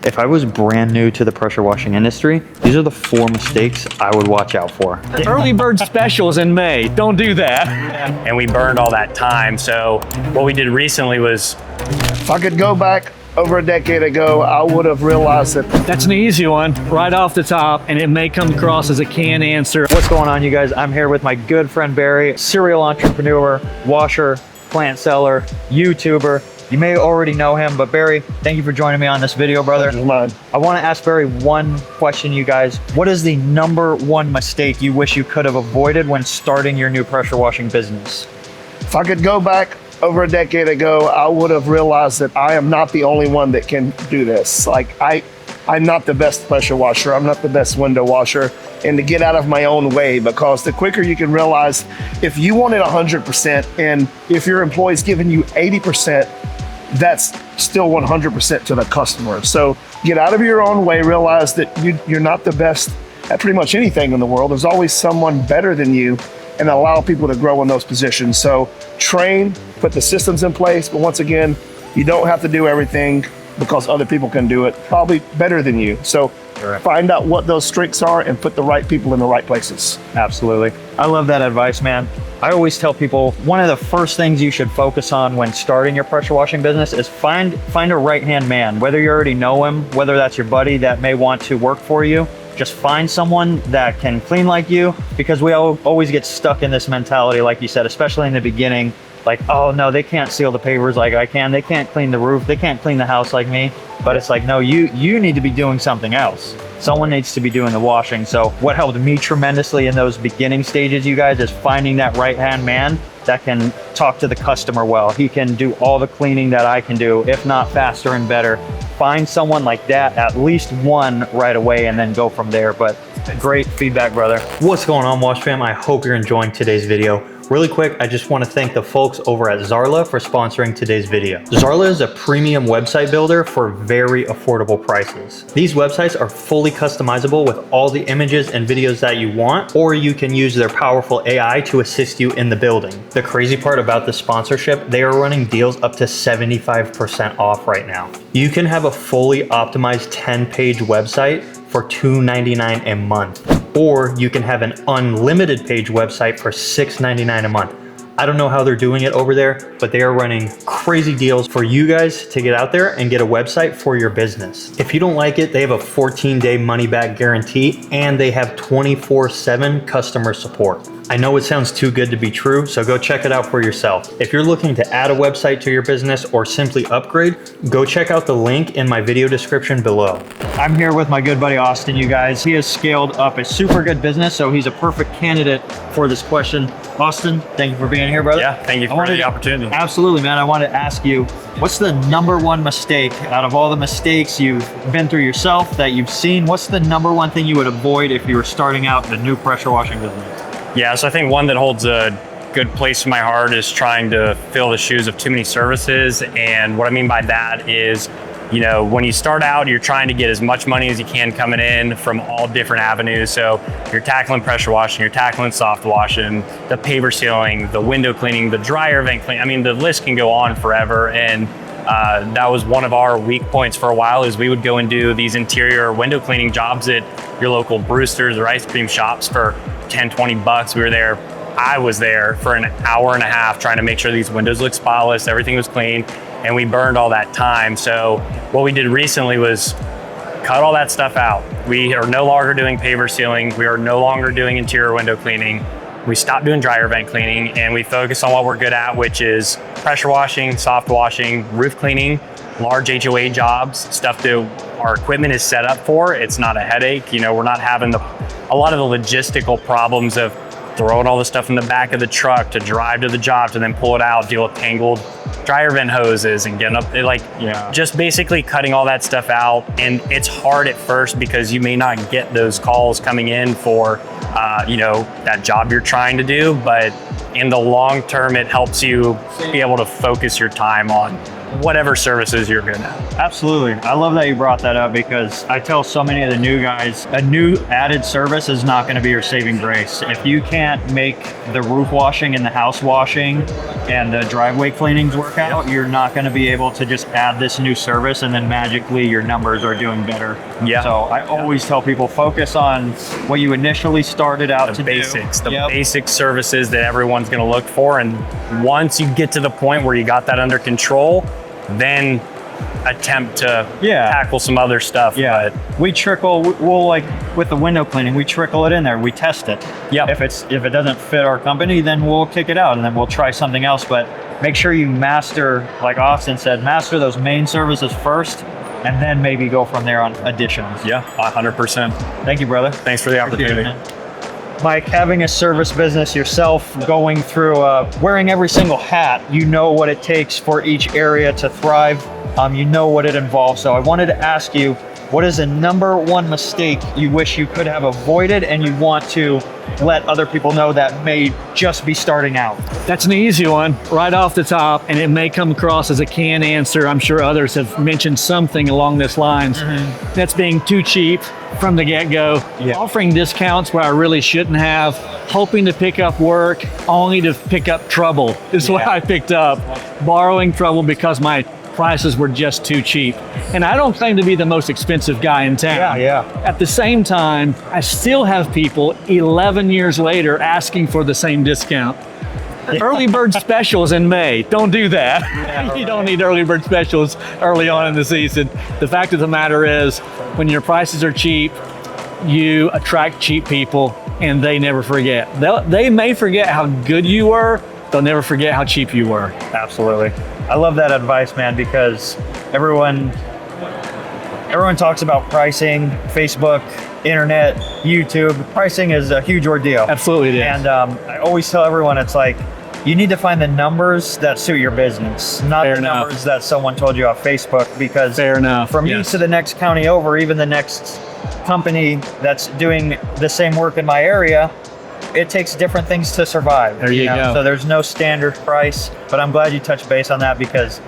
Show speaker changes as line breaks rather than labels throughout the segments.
If I was brand new to the pressure washing industry, these are the 4 mistakes I would watch out for.
Early bird specials in May. Don't do that.
And we burned all that time. So what we did recently was,
If I could go back over a decade ago, I would have realized that
That's an easy one right off the top, and it may come across as a canned answer.
What's going on, you guys? I'm here with my good friend Barry, serial entrepreneur, washer, plant seller, YouTuber. You may already know him, but Barry, thank you for joining me on this video, brother.
Pleasure's mine.
I want to ask Barry one question, you guys. What is the #1 mistake you wish you could have avoided when starting your new pressure washing business?
If I could go back over a decade ago, I would have realized that I am not the only one that can do this. Like I'm not the best pressure washer. I'm not the best window washer. And to get out of my own way, because the quicker you can realize if you wanted 100% and if your employee's giving you 80%, that's still 100% to the customer. So get out of your own way, realize that you're not the best at pretty much anything in the world. There's always someone better than you, and allow people to grow in those positions. So train, put the systems in place, but once again, you don't have to do everything because other people can do it probably better than you. So find out what those strengths are and put the right people in the right places.
Absolutely. I love that advice, man. I always tell people one of the first things you should focus on when starting your pressure washing business is find a right-hand man, whether you already know him, whether that's your buddy that may want to work for you. Just find someone that can clean like you, because we always get stuck in this mentality, like you said, especially in the beginning, like, oh no, they can't seal the pavers like I can, they can't clean the roof, they can't clean the house like me. But it's like, no, you need to be doing something else. Someone needs to be doing the washing. So what helped me tremendously in those beginning stages, you guys, is finding that right-hand man that can talk to the customer well. He can do all the cleaning that I can do, if not faster and better. Find someone like that, at least one right away, and then go from there. But great feedback, brother. What's going on, Wash Fam? I hope you're enjoying today's video. Really quick, I just want to thank the folks over at Zarla for sponsoring today's video. Zarla is a premium website builder for very affordable prices. These websites are fully customizable with all the images and videos that you want, or you can use their powerful AI to assist you in the building. The crazy part about the sponsorship, they are running deals up to 75% off right now. You can have a fully optimized 10-page website for $2.99 a month. Or you can have an unlimited page website for $6.99 a month. I don't know how they're doing it over there, but they are running crazy deals for you guys to get out there and get a website for your business. If you don't like it, they have a 14-day money-back guarantee, and they have 24/7 customer support. I know it sounds too good to be true, so go check it out for yourself. If you're looking to add a website to your business or simply upgrade, go check out the link in my video description below. I'm here with my good buddy Austin, you guys. He has scaled up a super good business, so he's a perfect candidate for this question. Austin, thank you for being here, brother.
yeah, thank you for the opportunity.
Absolutely, man. I want to ask you, what's the #1 mistake out of all the mistakes you've been through yourself that you've seen? What's the #1 thing you would avoid if you were starting out the new pressure washing business?
Yeah, so I think one that holds a good place in my heart is trying to fill the shoes of too many services. And what I mean by that is, you know, when you start out, you're trying to get as much money as you can coming in from all different avenues. So you're tackling pressure washing, you're tackling soft washing, the paver sealing, the window cleaning, the dryer vent cleaning. I mean, the list can go on forever. And that was one of our weak points for a while, is we would go and do these interior window cleaning jobs at your local Brewster's or ice cream shops for 10, 20 bucks. I was there for an hour and a half trying to make sure these windows looked spotless, everything was clean, and we burned all that time. So what we did recently was cut all that stuff out. We are no longer doing paver sealing. We are no longer doing interior window cleaning. We stopped doing dryer vent cleaning, and we focus on what we're good at, which is pressure washing, soft washing, roof cleaning, large HOA jobs, stuff that our equipment is set up for. It's not a headache. You know, we're not having a lot of the logistical problems of throwing all the stuff in the back of the truck to drive to the job to then pull it out, deal with tangled dryer vent hoses and getting up, just basically cutting all that stuff out. And it's hard at first because you may not get those calls coming in for, that job you're trying to do, but in the long term, it helps you be able to focus your time on whatever services you're good at.
Absolutely. I love that you brought that up because I tell so many of the new guys, a new added service is not going to be your saving grace. If you can't make the roof washing and the house washing and the driveway cleanings work out, you're not going to be able to just add this new service and then magically your numbers are doing better.
Yeah.
So I always tell people focus on what you initially started out to
Basics,
do.
the basic services that everyone's going to look for. And once you get to the point where you got that under control, then attempt to tackle some other stuff.
Yeah,
but
we trickle. We'll like with the window cleaning, we trickle it in there. We test it.
Yeah.
If it doesn't fit our company, then we'll kick it out and then we'll try something else. But make sure you master, like Austin said, master those main services first, and then maybe go from there on additions.
yeah, 100%.
Thank you, brother.
Thanks for the opportunity.
Mike, having a service business yourself, going through, wearing every single hat, you know what it takes for each area to thrive. You know what it involves. So I wanted to ask you, what is the number one mistake you wish you could have avoided and you want to let other people know that may just be starting out?
That's an easy one right off the top, and it may come across as a canned answer. I'm sure others have mentioned something along this lines. That's being too cheap from the get-go, offering discounts where I really shouldn't have, hoping to pick up work only to pick up trouble is what I picked up. Borrowing trouble because my prices were just too cheap. And I don't claim to be the most expensive guy in town. At the same time, I still have people 11 years later asking for the same discount. Early bird specials in May. Don't do that. You don't need early bird specials early on in the season. The fact of the matter is, when your prices are cheap, you attract cheap people and they never forget. They may forget how good you were, they'll never forget how cheap you were.
Absolutely. I love that advice, man, because everyone talks about pricing, Facebook, internet, YouTube. Pricing is a huge ordeal.
Absolutely it is.
And I always tell everyone, it's like, you need to find the numbers that suit your business, not the numbers that someone told you off Facebook, because from me to the next county over, even the next company that's doing the same work in my area, it takes different things to survive.
There you go.
So there's no standard price, but I'm glad you touched base on that because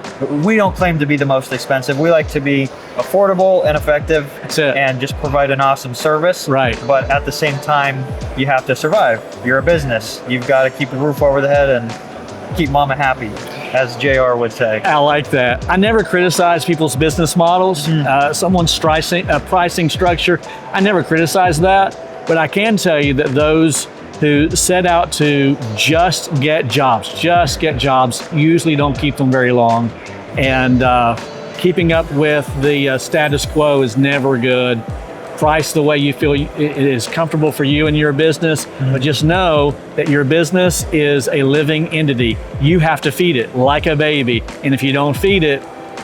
we don't claim to be the most expensive. We like to be affordable and effective and just provide an awesome service.
Right.
But at the same time, you have to survive. You're a business. You've got to keep the roof over the head and keep mama happy, as JR would say.
I like that. I never criticize people's business models, someone's pricing structure. I never criticize that, but I can tell you that those who set out to just get jobs, usually don't keep them very long. And keeping up with the status quo is never good. Price the way you feel it is comfortable for you and your business, but just know that your business is a living entity. You have to feed it like a baby. And if you don't feed it,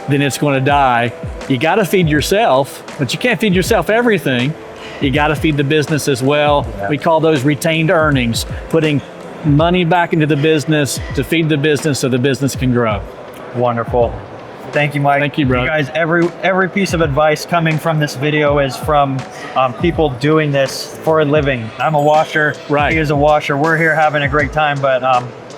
then it's going to die. You got to feed yourself, but you can't feed yourself everything. You got to feed the business as well. We call those retained earnings, putting money back into the business to feed the business so the business can grow.
Wonderful. Thank you, Mike.
Thank you, bro.
You guys, every piece of advice coming from this video is from people doing this for a living. I'm a washer.
Right.
He is a washer. We're here having a great time, but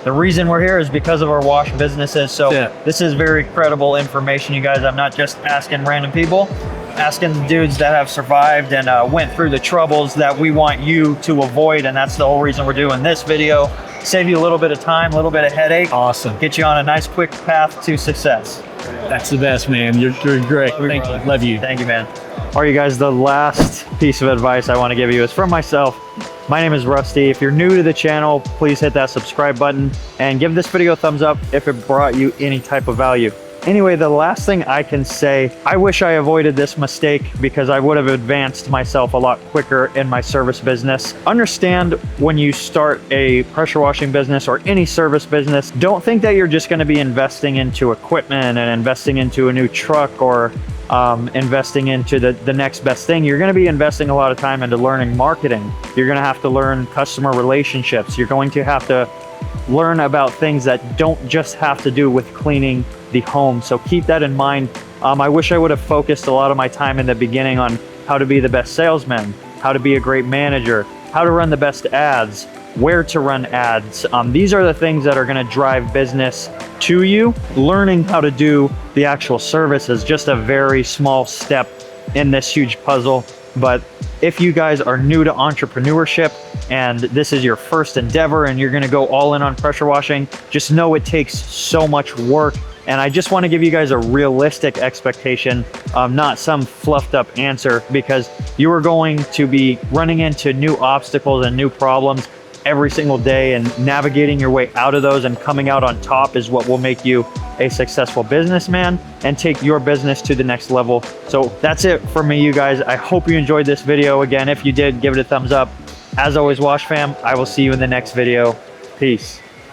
the reason we're here is because of our wash businesses. So this is very credible information, you guys. I'm not just asking random people. Asking the dudes that have survived and went through the troubles that we want you to avoid, and that's the whole reason we're doing this video. Save you a little bit of time, a little bit of headache.
Awesome.
Get you on a nice quick path to success.
That's the best, man. You're great. Thank you. Love you.
Thank you, man. All right, you guys, the last piece of advice I want to give you is from myself. My name is Rusty. If you're new to the channel, please hit that subscribe button and give this video a thumbs up if it brought you any type of value. Anyway, the last thing I can say, I wish I avoided this mistake because I would have advanced myself a lot quicker in my service business. Understand when you start a pressure washing business or any service business, don't think that you're just going to be investing into equipment and investing into a new truck or investing into the next best thing. You're going to be investing a lot of time into learning marketing. You're going to have to learn customer relationships. You're going to have to learn about things that don't just have to do with cleaning the home. So keep that in mind. I wish I would have focused a lot of my time in the beginning on how to be the best salesman, how to be a great manager, how to run the best ads, where to run ads. These are the things that are going to drive business to you. Learning how to do the actual service is just a very small step in this huge puzzle. But if you guys are new to entrepreneurship and this is your first endeavor and you're gonna go all in on pressure washing, just know it takes so much work. And I just want to give you guys a realistic expectation, not some fluffed up answer, because you are going to be running into new obstacles and new problems every single day, and navigating your way out of those and coming out on top is what will make you a successful businessman and take your business to the next level. So that's it for me, you guys. I hope you enjoyed this video. Again, if you did, give it a thumbs up. As always, Wash Fam, I will see you in the next video. Peace.